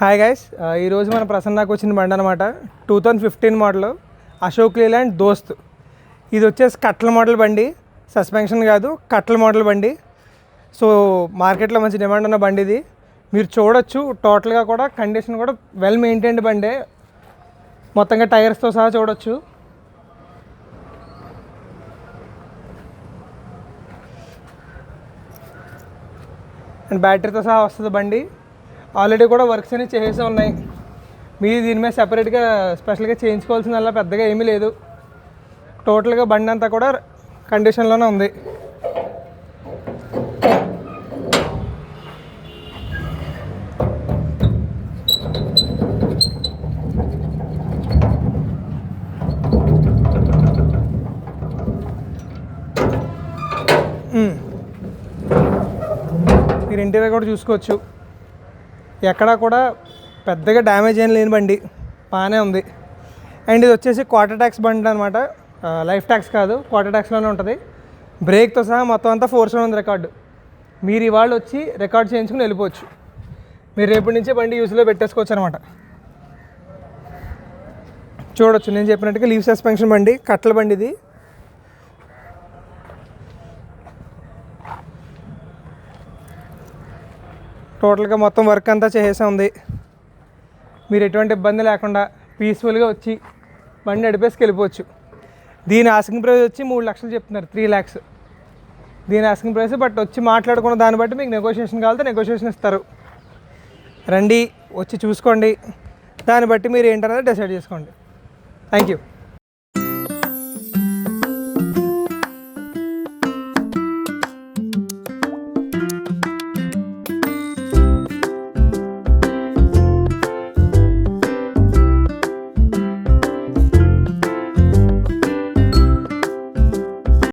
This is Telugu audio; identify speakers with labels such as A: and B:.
A: హాయ్ గైస్, ఈరోజు మన ప్రసన్నకు వచ్చిన బండి అనమాట. 2015 మోడల్ అశోక్ లేలాండ్ దోస్త్. ఇది వచ్చేసి కట్ల మోడల్ బండి, సస్పెన్షన్ కాదు, కట్ల మోడల్ బండి. సో మార్కెట్లో మంచి డిమాండ్ ఉన్న బండి ఇది. మీరు చూడొచ్చు, టోటల్గా కూడా కండిషన్ కూడా వెల్ మెయింటైన్డ్ బండే. మొత్తంగా టైర్స్తో సహా చూడొచ్చు. అండ్ బ్యాటరీతో సహా వస్తుంది బండి. ఆల్రెడీ కూడా వర్క్స్ అన్ని చేసే ఉన్నాయి. మీరు దీని మీద సెపరేట్గా స్పెషల్గా చేయించుకోవాల్సిందల్లా పెద్దగా ఏమీ లేదు. టోటల్గా బండి అంతా కూడా కండిషన్లోనే ఉంది. మీరు ఇంటీరియర్ కూడా చూసుకోవచ్చు. ఎక్కడా కూడా పెద్దగా డ్యామేజ్ ఏం లేని బండి, బాగానే ఉంది. అండ్ ఇది వచ్చేసి క్వార్టర్ ట్యాక్స్ బండి అనమాట. లైఫ్ ట్యాక్స్ కాదు, క్వార్టర్ ట్యాక్స్లోనే ఉంటుంది. బ్రేక్తో సహా మొత్తం అంతా 4 ఉంది రికార్డు. మీరు ఇవాళ వచ్చి రికార్డ్ చేయించుకుని వెళ్ళిపోవచ్చు. మీరు రేపటి నుంచే బండి యూస్లో పెట్టేసుకోవచ్చు అనమాట. చూడొచ్చు, నేను చెప్పినట్టుగా లీవ్ సస్పెన్షన్ బండి, కట్ల బండి ఇది. టోటల్గా మొత్తం వర్క్ అంతా చేసే ఉంది. మీరు ఎటువంటి ఇబ్బంది లేకుండా పీస్ఫుల్గా వచ్చి బండి నడిపేసి వెళ్ళిపోవచ్చు. దీని ఆస్కింగ్ ప్రైస్ వచ్చి 3 లక్షలు చెప్తున్నారు, 3 lakhs దీని ఆస్కింగ్ ప్రైస్. బట్ వచ్చి మాట్లాడుకున్న దాన్ని బట్టి మీకు నెగోషియేషన్ కావాలంటే నెగోషియేషన్ ఇస్తారు. రండి, వచ్చి చూసుకోండి, దాన్ని బట్టి మీరు ఏంటనేది డిసైడ్ చేసుకోండి. Thank you.